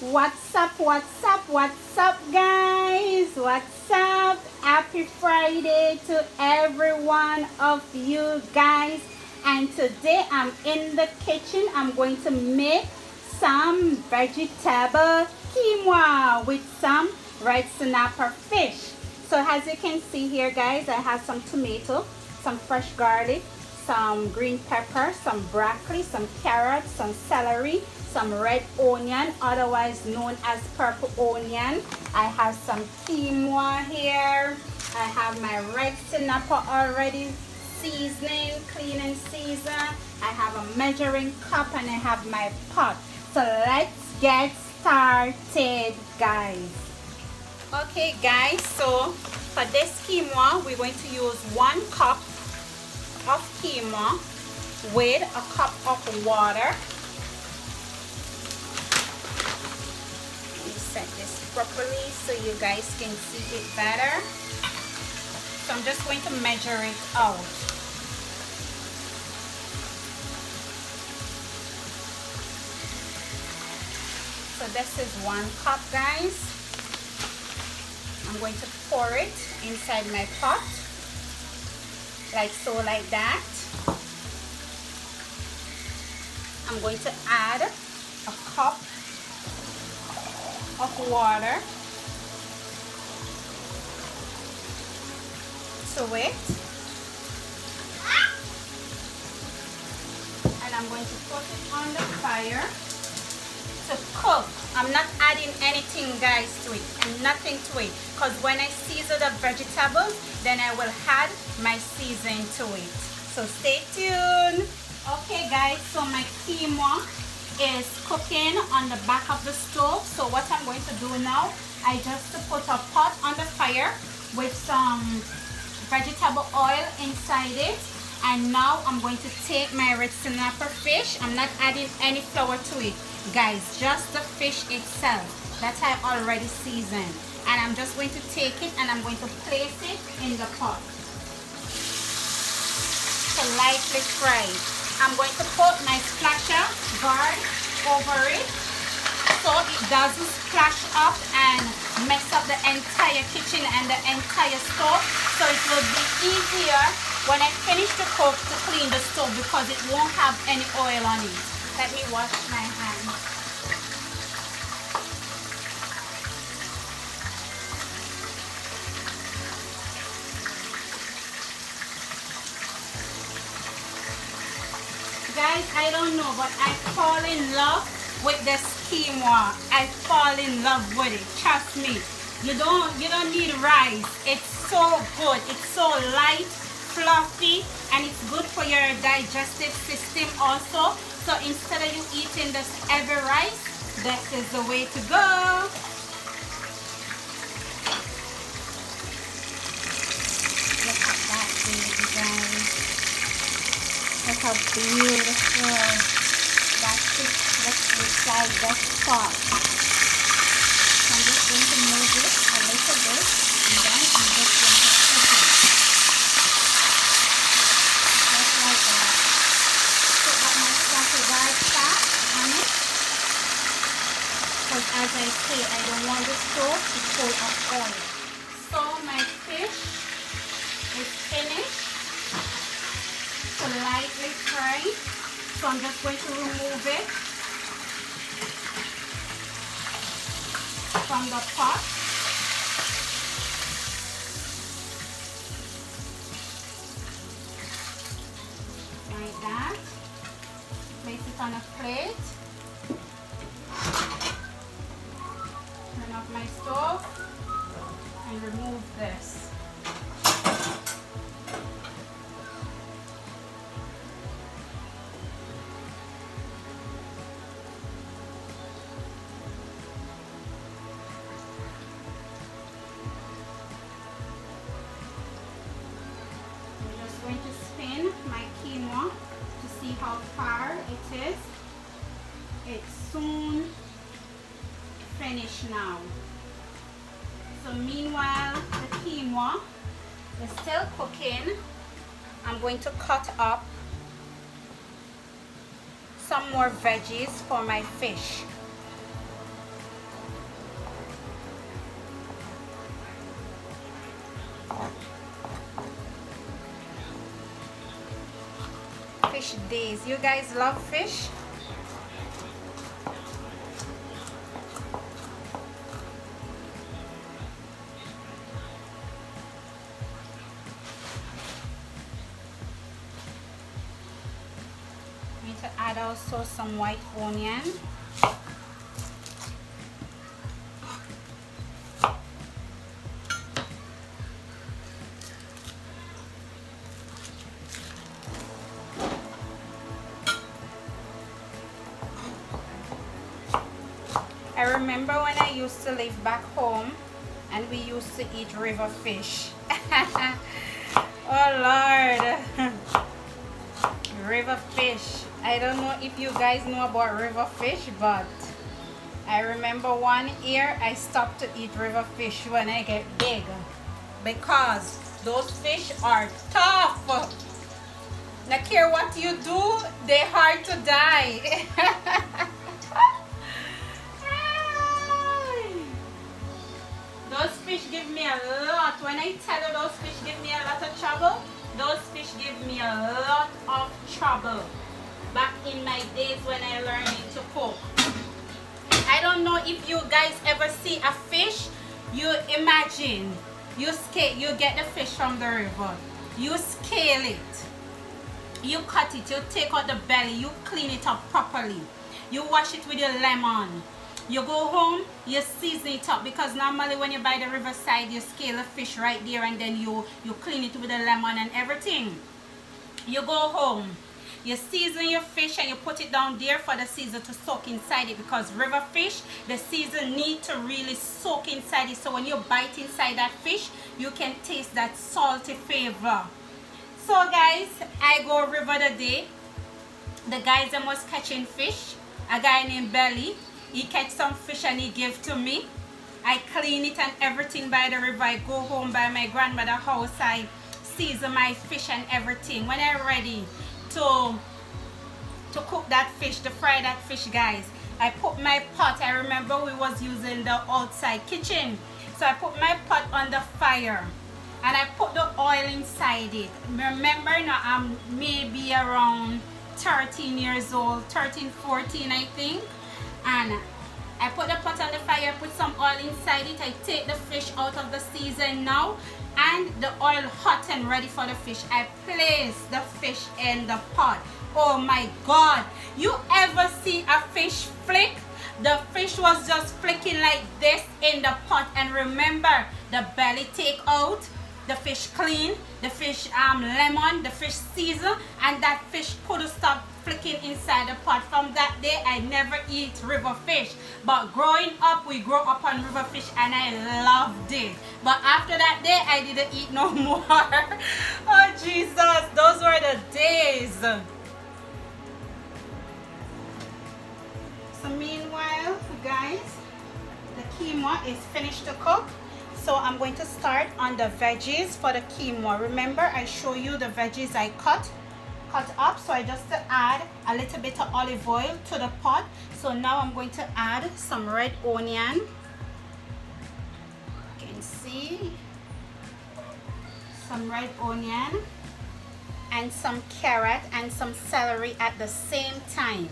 What's up, what's up, what's up, guys? What's up? Happy Friday to every one of you guys. And today I'm in the kitchen. I'm going to make some vegetable quinoa with some red snapper fish. So as you can see here, guys, I have some tomato, some fresh garlic, some green pepper, some broccoli, some carrots, some celery, some red onion, otherwise known as purple onion. I have some quinoa here. I have my red snapper already seasoning, clean and seasoned. I have a measuring cup and I have my pot. So let's get started, guys. Okay, guys, so for this quinoa, we're going to use 1 cup of quinoa with a cup of water. Let me set this properly so you guys can see it better. So I'm just going to measure it out. So this is 1 cup, guys. I'm going to pour it inside my pot, like so, like that. I'm going to add a cup of water to it, and I'm going to put it on the fire to cook. I'm not adding anything, guys, to it, and nothing to it, because when I season the vegetables, then I will add my seasoning to it. So stay tuned. Okay, guys, so my quinoa is cooking on the back of the stove. So what I'm going to do now, I just put a pot on the fire with some vegetable oil inside it, and now I'm going to take my red snapper fish. I'm not adding any flour to it, guys, just the fish itself that I've already seasoned, and I'm just going to take it and I'm going to place it in the pot to lightly fry. I'm going to put my splasher guard over it so it doesn't splash up and mess up the entire kitchen and the entire stove. So it will be easier when I finish the cook to clean the stove, because it won't have any oil on it. Let me wash my hands. Guys, I don't know, but I fall in love with this quinoa. I fall in love with it. Trust me. You don't need rice. It's so good. It's so light, fluffy, and it's good for your digestive system also. So instead of you eating this heavy rice, this is the way to go. Look at that, baby, guys. Look how beautiful that fish looks inside this pot. So I'm just going to move it a little bit, and then I'm just going to cook it. Just like that. Put up my spatula guard fat on it, because as I say, I don't want the stove to full of oil. So my fish is finished to lightly fry, so I'm just going to remove it from the pot. Like that. Place it on a plate. Turn off my stove and remove this. Going to spin my quinoa to see how far it is. It's soon finished now. So meanwhile the quinoa is still cooking, I'm going to cut up some more veggies for my fish. fish days. You guys love fish? I'm going to add also some white onion. I remember when I used to live back home and we used to eat river fish. Oh Lord. River fish. I don't know if you guys know about river fish, but I remember one year I stopped to eat river fish when I get big because those fish are tough. Not care what you do, they're hard to die. Those fish give me a lot. When I tell you those fish give me a lot of trouble, those fish give me a lot of trouble. Back in my days when I learned to cook. I don't know if you guys ever see a fish. You imagine, you get the fish from the river. You scale it. You cut it. You take out the belly. You clean it up properly. You wash it with your lemon. You go home, you season it up, because normally when you buy the riverside, you scale the fish right there and then you clean it with the lemon and everything. You go home, you season your fish and you put it down there for the season to soak inside it, because river fish, the season need to really soak inside it, so when you bite inside that fish, you can taste that salty flavor. So guys, I go river today. The guys that was catching fish, a guy named Belly, he catch some fish and he give to me. I clean it and everything by the river. I go home by my grandmother's house. I season my fish and everything. When I'm ready to cook that fish, to fry that fish, guys, I put my pot. I remember we was using the outside kitchen. So I put my pot on the fire and I put the oil inside it. Remember now, I'm maybe around 13 years old, 13, 14 I think. And I put the pot on the fire, put some oil inside it. I take the fish out of the season now, and the oil hot and ready for the fish. I place the fish in the pot. Oh my God, you ever see a fish flick? The fish was just flicking like this in the pot. And remember, the belly take out, the fish clean, the fish lemon, the fish season, and that fish couldn't stop flicking inside the pot. From that day, I never eat river fish. But growing up, we grew up on river fish and I loved it. But after that day, I didn't eat no more. Oh Jesus, those were the days. So meanwhile, guys, the quinoa is finished to cook. So I'm going to start on the veggies for the quinoa. Remember, I show you the veggies I cut up. So I just add a little bit of olive oil to the pot. So now I'm going to add some red onion. You can see some red onion and some carrot and some celery at the same time.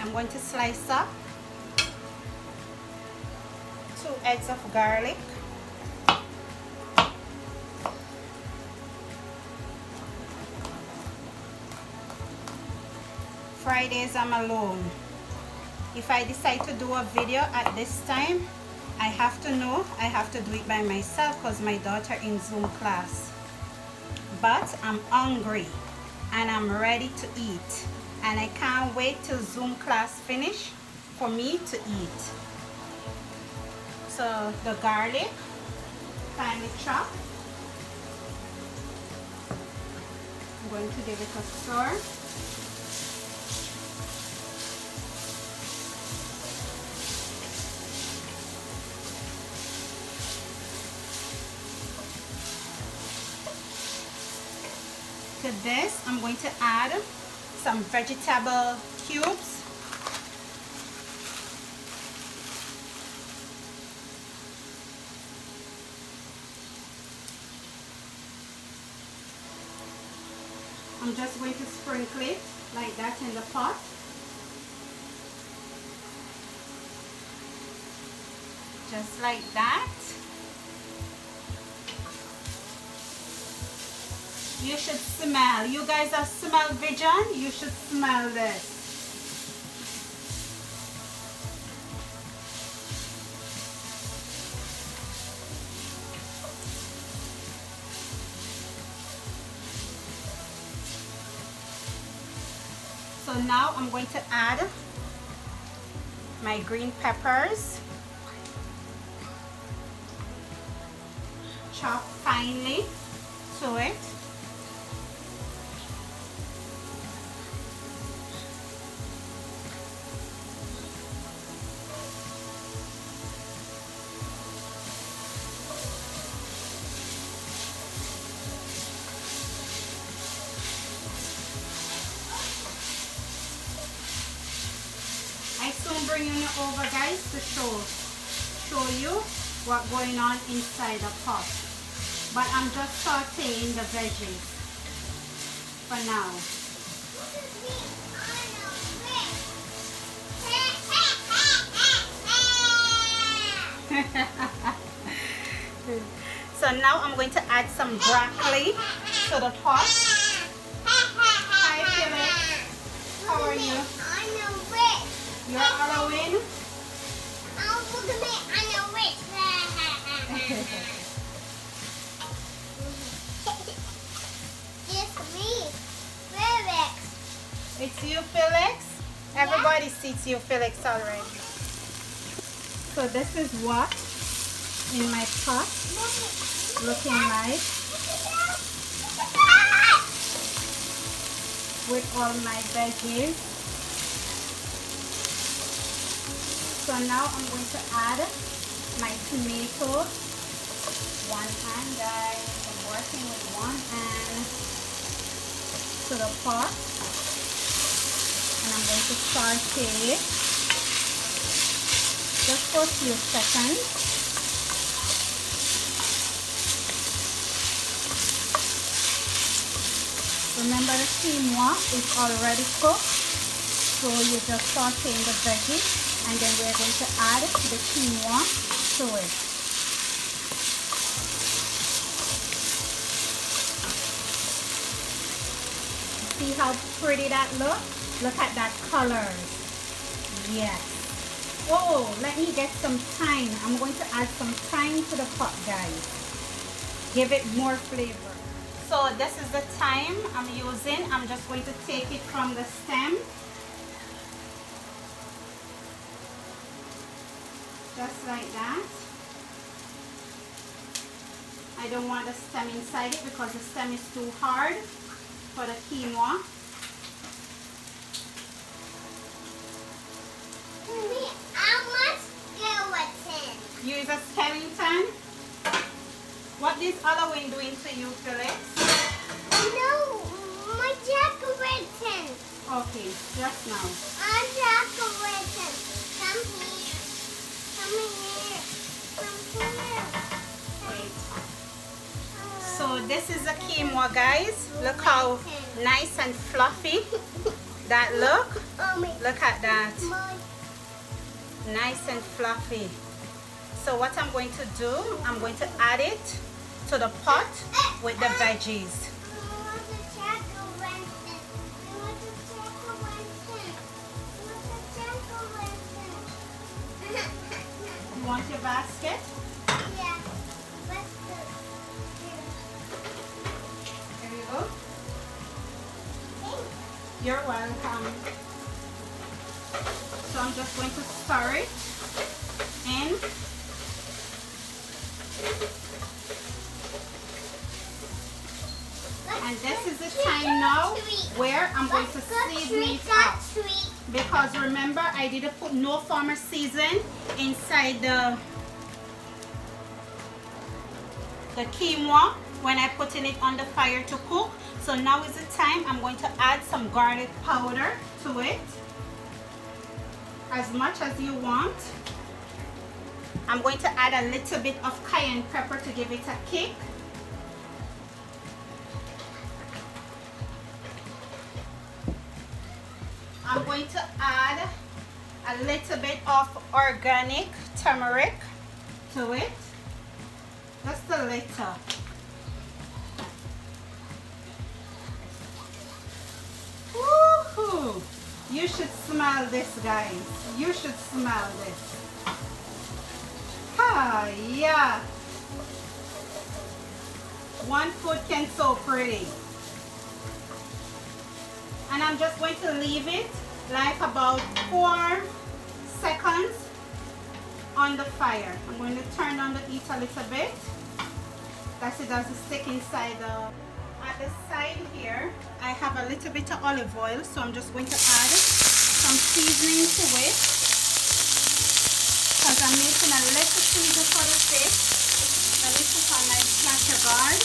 I'm going to slice up 2 eggs of garlic, Fridays I'm alone. If I decide to do a video at this time, I have to know I have to do it by myself because my daughter in Zoom class. But I'm hungry and I'm ready to eat. And I can't wait till Zoom class finish for me to eat. So the garlic, finely chopped. I'm going to give it a stir. To this, I'm going to add some vegetable cubes. I'm just going to sprinkle it like that in the pot. Just like that. You should smell. You guys have smelled Veggies? You should smell this. So now I'm going to add my green peppers, chopped finely to it. I soon bring you over, guys, to show you what's going on inside the pot. But I'm just sauteing the veggies for now. So now I'm going to add some broccoli to the pot. Hi, Phyllis. How are you? You're Halloween? It's me, Felix. It's you, Felix? Everybody sees you, Felix, already. So this is what in my pot looking like with all my veggies. So now I'm going to add my tomatoes. One hand, guys. I'm working with one hand to the pot. And I'm going to saute it just for a few seconds. Remember, the quinoa is already cooked, so you're just sauteing the veggies. And then we're going to add the quinoa to it. See how pretty that looks? Look at that color. Yes. Oh, let me get some thyme. I'm going to add some thyme to the pot, guys. Give it more flavor. So this is the thyme I'm using. I'm just going to take it from the stem. Just like that. I don't want the stem inside it because the stem is too hard for the quinoa. How much skeleton? Use a skeleton. What is Halloween doing to you, Felix? No, my jack-o'-lantern. Okay, just now. I'm jack-o'-lantern. Come here. Come here. Come here. Wait. So this is the quinoa, guys. Look how nice and fluffy that look. Look at that. Nice and fluffy. So what I'm going to do, I'm going to add it to the pot with the veggies. You want your basket? Yeah. Let's go. There you go. You're welcome. So I'm just going to stir it in. And this is the time now where I'm going to season it up. Because remember, I didn't put no former season inside the quinoa when I putting it on the fire to cook. So now is the time I'm going to add some garlic powder to it. As much as you want. I'm going to add a little bit of cayenne pepper to give it a kick. I'm going to add a little bit of organic turmeric to it. Just a little. Woohoo! You should smell this, guys. You should smell this. Ah, yeah. One foot can so pretty. And I'm just going to leave it like about 4 seconds on the fire. I'm going to turn on the heat a little bit. That's it, doesn't stick inside the... At the side here, I have a little bit of olive oil, so I'm just going to add some seasoning to it. Because I'm making a little season for the fish. Let me put on my splatter guard.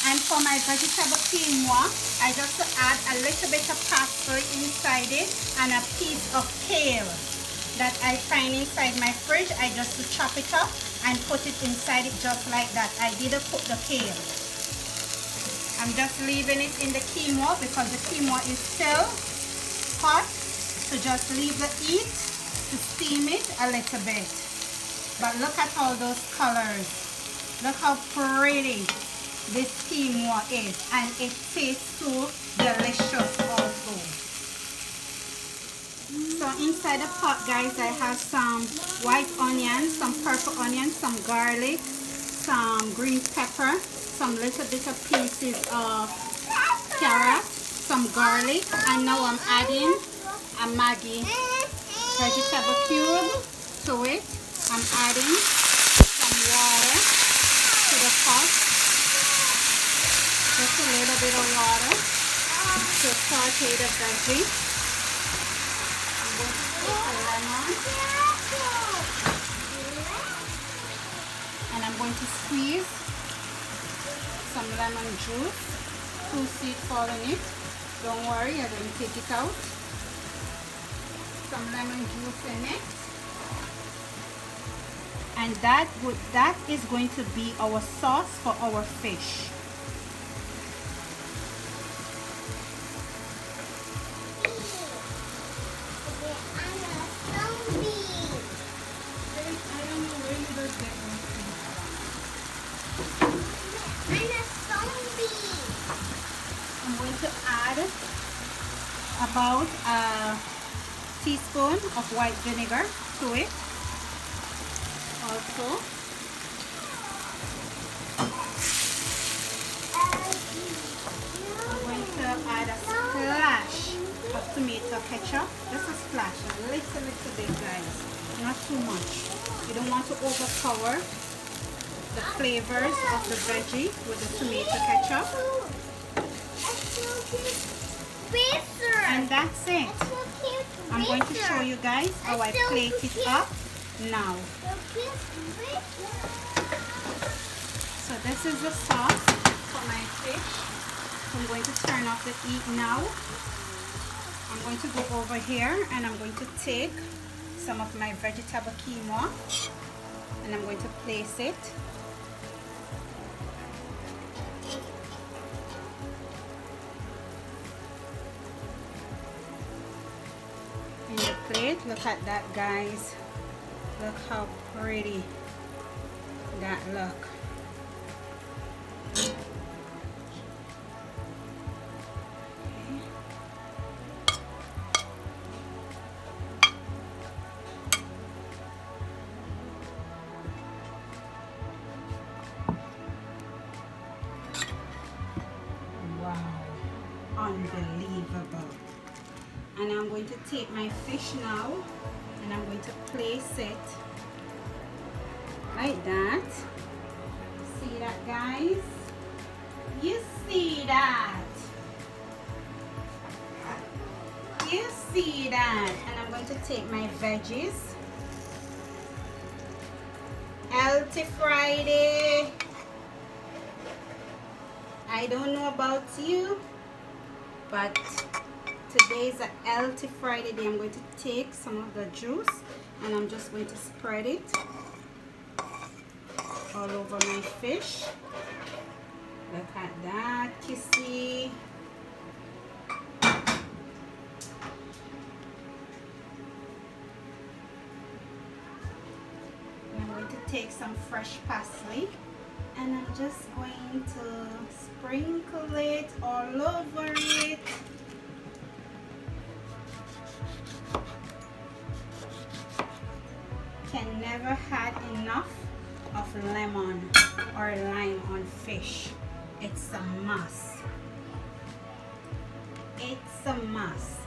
And for my vegetable quinoa, I just add a little bit of parsley inside it and a piece of kale that I find inside my fridge. I just chop it up and put it inside it just like that. I didn't put the kale. I'm just leaving it in the quinoa because the quinoa is still hot. So just leave the heat to steam it a little bit. But look at all those colors. Look how pretty this quinoa is, and it tastes so delicious also. So inside the pot, guys, I have some white onions, some purple onions, some garlic, some green pepper, some little bit of pieces of carrot, some garlic, and now I'm adding a Maggie vegetable cube to it. I'm adding some water to the pot. Just a little bit of water to saute the veggie. I'm going to put a lemon. And I'm going to squeeze some lemon juice. 2 seeds fall in it. Don't worry, I'm going to take it out. Some lemon juice in it. And that is going to be our sauce for our fish. I'm going to add about a teaspoon of white vinegar to it. Also, I'm going to add a splash of tomato ketchup. Just a splash, a little bit, guys. Not too much. You don't want to overpower the flavors of the veggie with the tomato ketchup. And that's it. I'm going to show you guys how I plate it up now. So this is the sauce for my fish. So I'm going to turn off the heat now. I'm going to go over here and I'm going to take some of my vegetable quinoa and I'm going to place it. In the plate. Look at that, guys. Look how pretty that look. Unbelievable. And I'm going to take my fish now and I'm going to place it like that. See that, guys? You see that? You see that? And I'm going to take my veggies. Healthy Friday. I don't know about you, but today is a healthy Friday day. I'm going to take some of the juice and I'm just going to spread it all over my fish. Look at that, kissy. to take some fresh parsley and I'm just going to sprinkle it all over it. Can never had enough of lemon or lime on fish. It's a must. It's a must.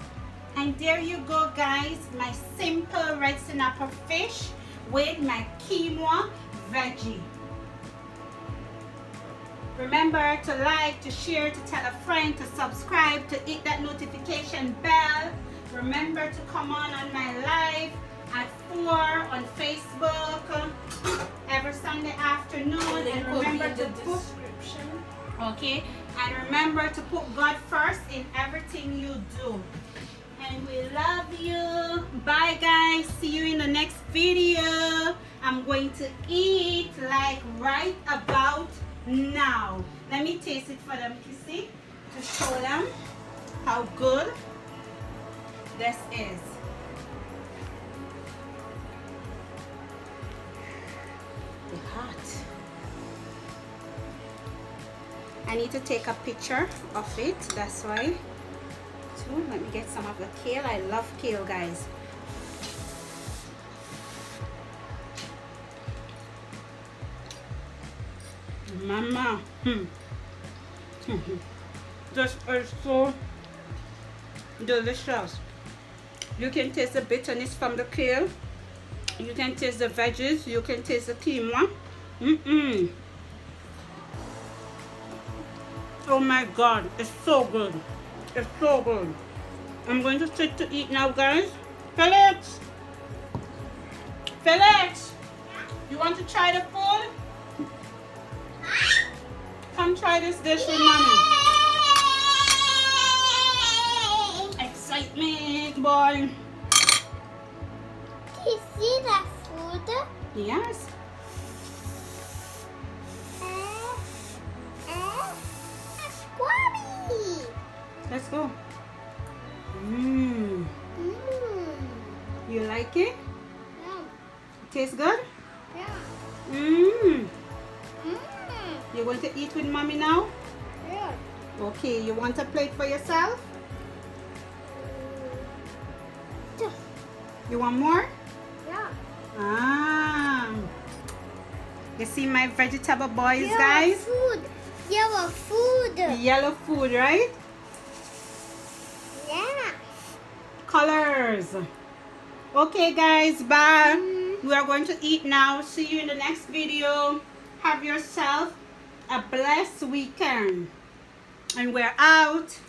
And there you go, guys, my simple red snapper fish with my quinoa veggie. Remember to like, to share, to tell a friend, to subscribe, to hit that notification bell. Remember to come on my live at 4 on Facebook every Sunday afternoon. And remember to put, okay, and remember to put God first in everything you do. And we love you. Bye, guys. See you in the next video. I'm going to eat like right about now. Let me taste it for them, you see, to show them how good this is. It's hot. I need to take a picture of it, that's why. So let me get some of the kale. I love kale, guys. Mama, this is so delicious. You can taste the bitterness from the kale. You can taste the veggies. You can taste the quinoa. Oh my God, it's so good. It's so good. I'm going to sit to eat now, guys. Felix! Felix! You want to try the food? Come try this dish with mommy. Excitement, boy. Do you see that food? Yes. Squabby. Let's go. You like it? Yeah. Tastes good? Yeah. You want to eat with mommy now? Yeah. Okay, you want a plate for yourself? You want more? Yeah. Ah. You see my vegetable boys, Yellow guys? Food. Yellow food. Yellow food, right? Yeah. Colors. Okay, guys, bye. We are going to eat now. See you in the next video. Have yourself a blessed weekend. And we're out.